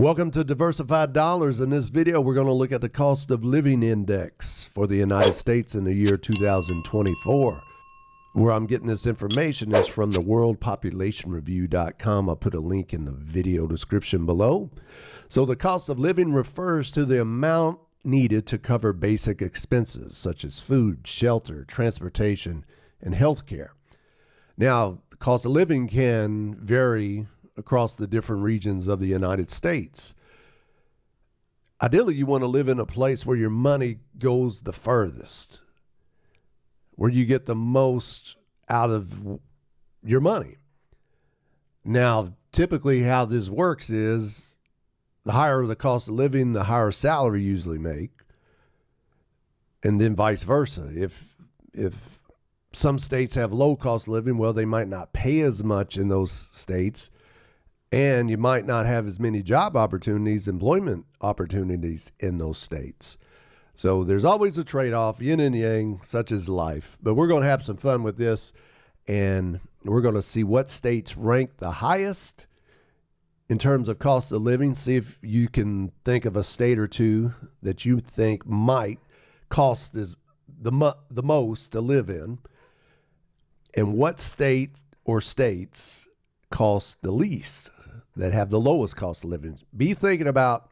Welcome to Diversified Dollars. In this video, we're going to look at the cost of living index for the United States in the year 2024. Where I'm getting this information is from the worldpopulationreview.com. I'll put a link in the video description below. So the cost of living refers to the amount needed to cover basic expenses such as food, shelter, transportation, and health care. Now, the cost of living can vary across the different regions of the United States. Ideally, you want to live in a place where your money goes the furthest, where you get the most out of your money. Now, typically how this works is the higher the cost of living, the higher salary you usually make, and then vice versa. If some states have low cost of living, well, they might not pay as much in those states, and you might not have as many job opportunities, employment opportunities in those states. So there's always a trade-off, yin and yang, such is life. But we're going to have some fun with this, and we're going to see what states rank the highest in terms of cost of living. See if you can think of a state or two that you think might cost the most to live in, and what state or states cost the least, that have the lowest cost of living. Be thinking about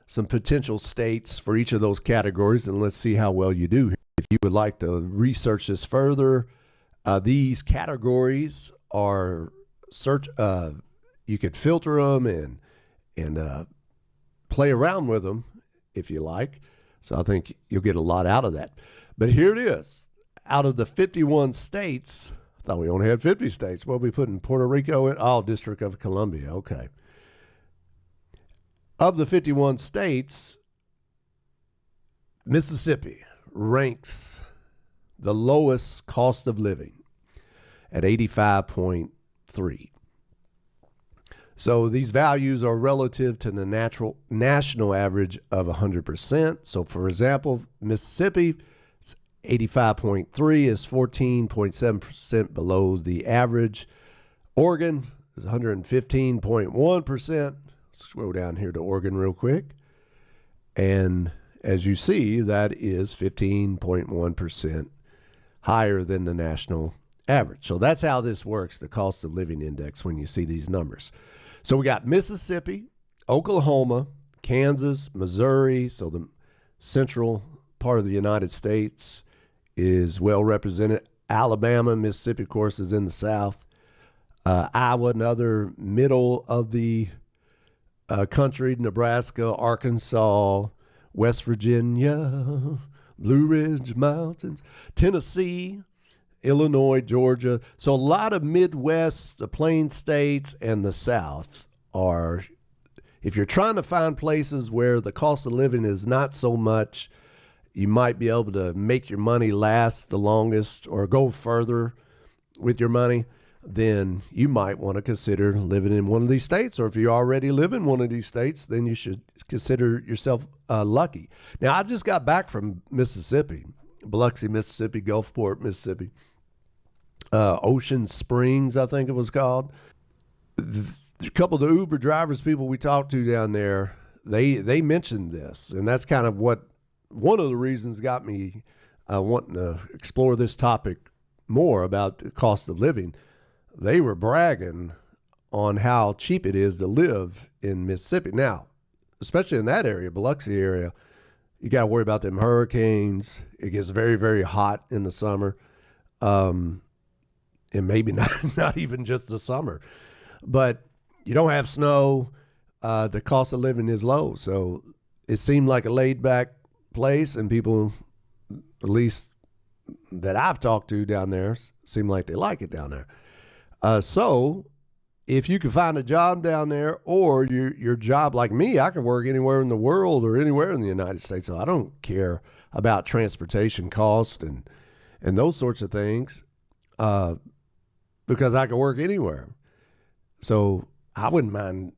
some potential states for each of those categories, and let's see how well you do. If you would like to research this further, these categories are you could filter them and play around with them if you like. So I think you'll get a lot out of that. But here it is. Out of the 51 states, I thought we only had 50 states. Well, we put in Puerto Rico in, District of Columbia. Okay. Of the 51 states, Mississippi ranks the lowest cost of living at 85.3. So these values are relative to the national average of 100%. So for example, Mississippi 85.3 is 14.7% below the average. Oregon is 115.1%. Scroll down here to Oregon real quick. And as you see, that is 15.1% higher than the national average. So that's how this works, the cost of living index, when you see these numbers. So we got Mississippi, Oklahoma, Kansas, Missouri. So the central part of the United States is well represented. Alabama, Mississippi, of course, is in the south. Iowa, another middle of the country. Nebraska, Arkansas, West Virginia, Blue Ridge Mountains, Tennessee, Illinois, Georgia. So a lot of Midwest, the Plain States, and the South are, if you're trying to find places where the cost of living is not so much, you might be able to make your money last the longest or go further with your money, then you might want to consider living in one of these states. Or if you already live in one of these states, then you should consider yourself lucky. Now, I just got back from Mississippi, Biloxi, Mississippi, Gulfport, Mississippi, Ocean Springs, I think it was called. A couple of the Uber drivers, people we talked to down there, they mentioned this, and that's kind of what one of the reasons got me wanting to explore this topic more about the cost of living. They were bragging on how cheap it is to live in Mississippi. Now, especially in that area, Biloxi area, you got to worry about them hurricanes. It gets very, very hot in the summer. And maybe not even just the summer. But you don't have snow. The cost of living is low. So it seemed like a laid-back place, and people, at least that I've talked to down there, seem like they like it down there. So if you can find a job down there, or your job like me, I can work anywhere in the world or anywhere in the United States. So I don't care about transportation costs and those sorts of things, because I can work anywhere. So I wouldn't mind,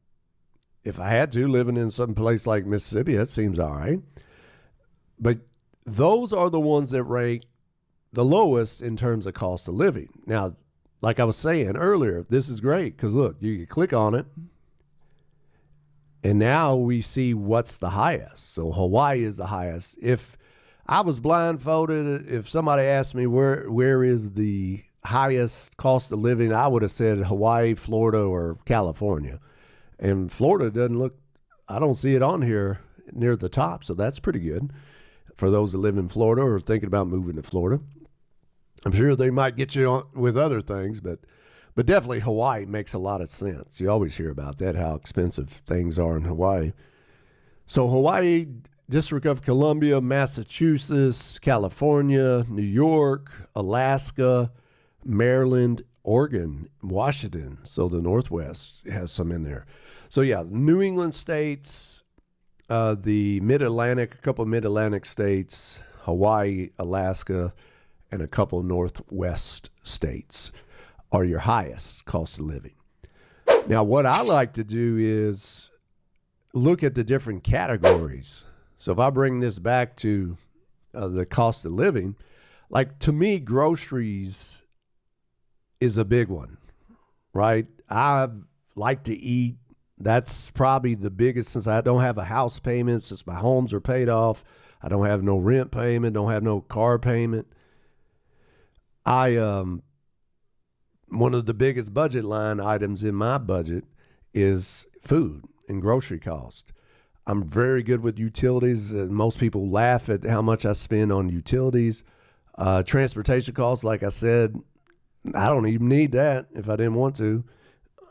if I had to, living in some place like Mississippi. That seems all right. But those are the ones that rank the lowest in terms of cost of living. Now, like I was saying earlier, this is great because look, you can click on it And now we see what's the highest. So Hawaii is the highest. If I was blindfolded, if somebody asked me where is the highest cost of living, I would have said Hawaii, Florida, or California. And Florida doesn't look, I don't see it on here near the top. So that's pretty good for those that live in Florida or thinking about moving to Florida. I'm sure they might get you on with other things, but definitely Hawaii makes a lot of sense. You always hear about that, how expensive things are in Hawaii. So Hawaii, District of Columbia, Massachusetts, California, New York, Alaska, Maryland, Oregon, Washington. So the Northwest has some in there. So yeah, New England states, the Mid-Atlantic, a couple of Mid-Atlantic states, Hawaii, Alaska, and a couple of Northwest states are your highest cost of living. Now, what I like to do is look at the different categories. So if I bring this back to the cost of living, like to me, groceries is a big one, right? I like to eat. That's probably the biggest, since I don't have a house payment, since my homes are paid off. I don't have no rent payment, don't have no car payment. One of the biggest budget line items in my budget is food and grocery cost. I'm very good with utilities. Most people laugh at how much I spend on utilities. Transportation costs, like I said, I don't even need that if I didn't want to.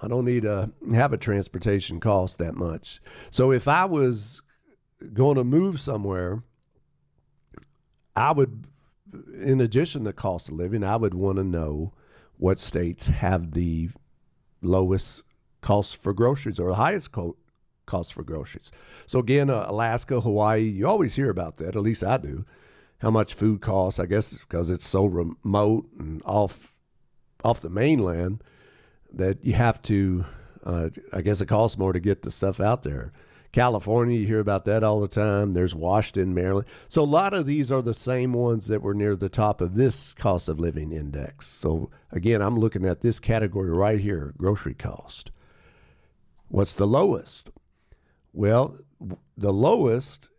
I don't need to have a transportation cost that much. So if I was going to move somewhere, I would, in addition to cost of living, I would want to know what states have the lowest costs for groceries or the highest costs for groceries. So again, Alaska, Hawaii, you always hear about that, at least I do, how much food costs, I guess because it's so remote and off the mainland that you have to, I guess it costs more to get the stuff out there. California, you hear about that all the time. There's Washington, Maryland. So a lot of these are the same ones that were near the top of this cost of living index. So again, I'm looking at this category right here, grocery cost. What's the lowest? Well, the lowest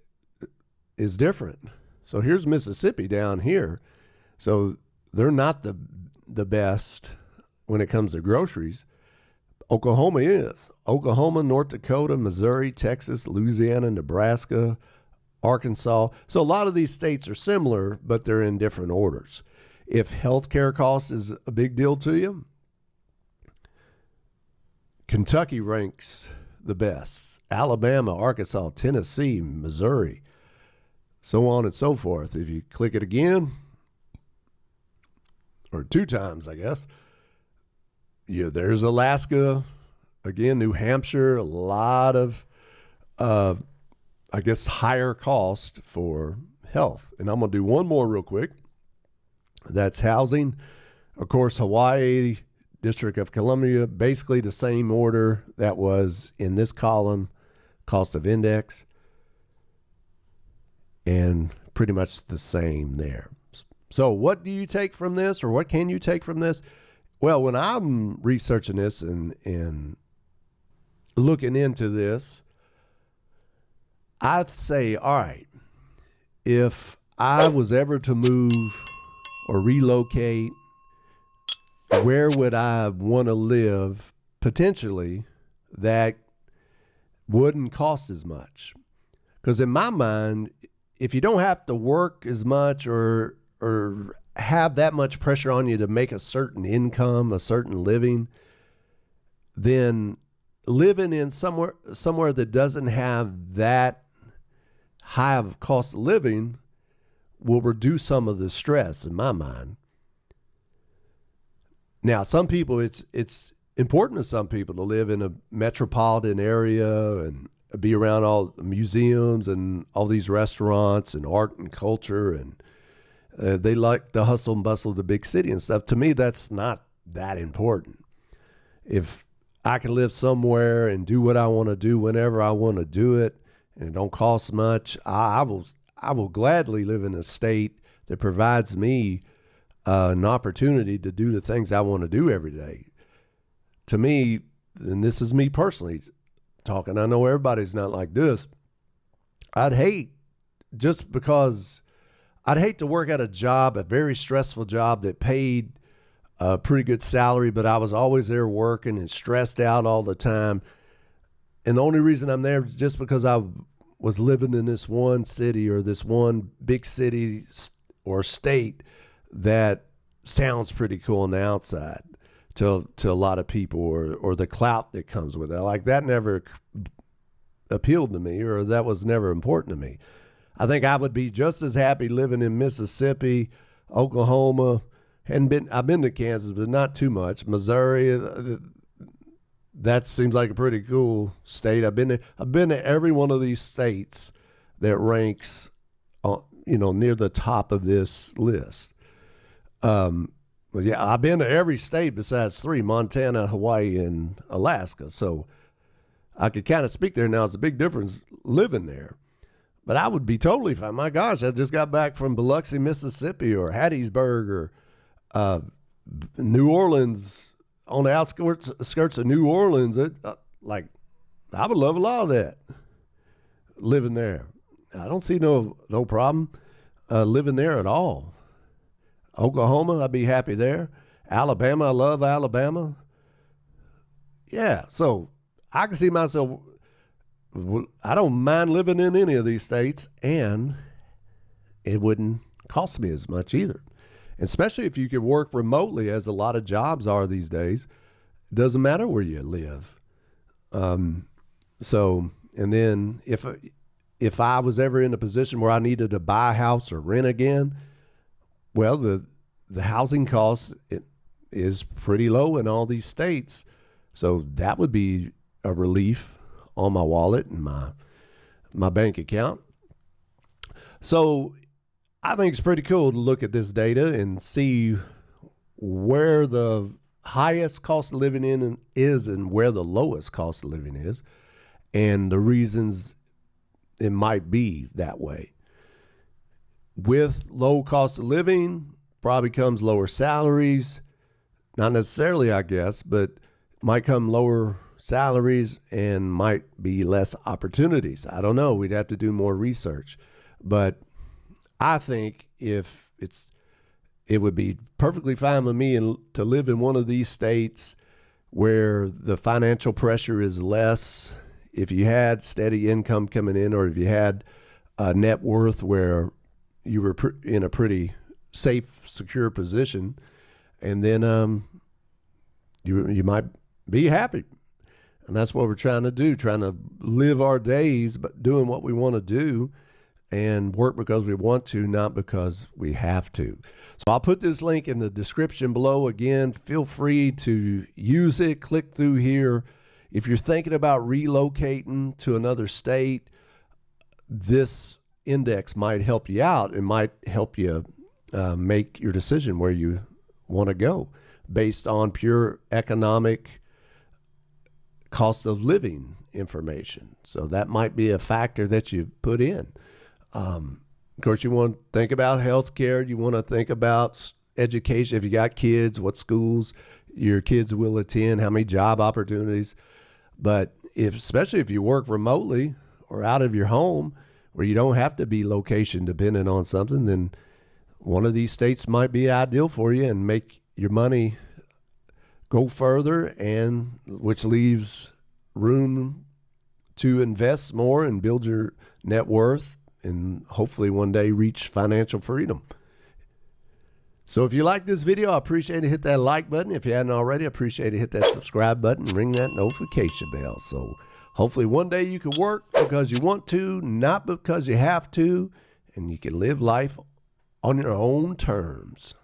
is different. So here's Mississippi down here. So they're not the best when it comes to groceries. Oklahoma is. Oklahoma, North Dakota, Missouri, Texas, Louisiana, Nebraska, Arkansas. So a lot of these states are similar, but they're in different orders. If healthcare costs is a big deal to you, Kentucky ranks the best. Alabama, Arkansas, Tennessee, Missouri, so on and so forth. If you click it again, or two times, I guess, there's Alaska, again, New Hampshire, a lot of, I guess, higher cost for health. And I'm going to do one more real quick. That's housing. Of course, Hawaii, District of Columbia, basically the same order that was in this column, cost of index, and pretty much the same there. So what do you take from this, or what can you take from this? Well, when I'm researching this and looking into this, I'd say, all right, if I was ever to move or relocate, where would I want to live potentially that wouldn't cost as much? Because in my mind, if you don't have to work as much or have that much pressure on you to make a certain income, a certain living, then living in somewhere that doesn't have that high of cost of living will reduce some of the stress in my mind. Now, some people, it's important to some people to live in a metropolitan area and be around all the museums and all these restaurants and art and culture, and they like the hustle and bustle of the big city and stuff. To me, that's not that important. If I can live somewhere and do what I want to do whenever I want to do it, and it don't cost much, I will gladly live in a state that provides me an opportunity to do the things I want to do every day. To me, and this is me personally, talking. I know everybody's not like this. I'd hate to work at a job, a very stressful job that paid a pretty good salary, but I was always there working and stressed out all the time. And the only reason I'm there is just because I was living in this one city or this one big city or state that sounds pretty cool on the outside to a lot of people, or the clout that comes with it. Like, that never appealed to me, or that was never important to me. I think I would be just as happy living in Mississippi, Oklahoma. I've been to Kansas, but not too much. Missouri, that seems like a pretty cool state. I've been to every one of these states that ranks, near the top of this list. Yeah, I've been to every state besides 3: Montana, Hawaii, and Alaska. So I could kind of speak there now. It's a big difference living there. But I would be totally fine. My gosh, I just got back from Biloxi, Mississippi, or Hattiesburg, or New Orleans, on the outskirts of New Orleans. I would love a lot of that, living there. I don't see no problem living there at all. Oklahoma, I'd be happy there. Alabama, I love Alabama. Yeah, so I can see myself, I don't mind living in any of these states, and it wouldn't cost me as much either. Especially if you could work remotely, as a lot of jobs are these days. It doesn't matter where you live. And then if I was ever in a position where I needed to buy a house or rent again, well, the housing cost is pretty low in all these states. So that would be a relief on my wallet and my bank account. So I think it's pretty cool to look at this data and see where the highest cost of living is and where the lowest cost of living is, and the reasons it might be that way. With low cost of living probably comes lower salaries. Not necessarily, I guess, but might come lower salaries and might be less opportunities. I don't know. We'd have to do more research. But I think it would be perfectly fine with me to live in one of these states where the financial pressure is less. If you had steady income coming in, or if you had a net worth where you were in a pretty safe, secure position, and then you might be happy. And that's what we're trying to do, trying to live our days, but doing what we want to do and work because we want to, not because we have to. So I'll put this link in the description below. Again, feel free to use it. Click through here. If you're thinking about relocating to another state, this index might help you out. It might help you make your decision where you want to go based on pure economic cost of living information. So that might be a factor that you put in. Of course, you want to think about healthcare. You want to think about education. If you got kids, what schools your kids will attend, how many job opportunities. But especially if you work remotely or out of your home, where you don't have to be location dependent on something, then one of these states might be ideal for you and make your money go further, and which leaves room to invest more and build your net worth and hopefully one day reach financial freedom. So if you like this video, I appreciate it. Hit that like button. If you hadn't already, I appreciate it. Hit that subscribe button, ring that notification bell. So hopefully one day you can work because you want to, not because you have to, and you can live life on your own terms.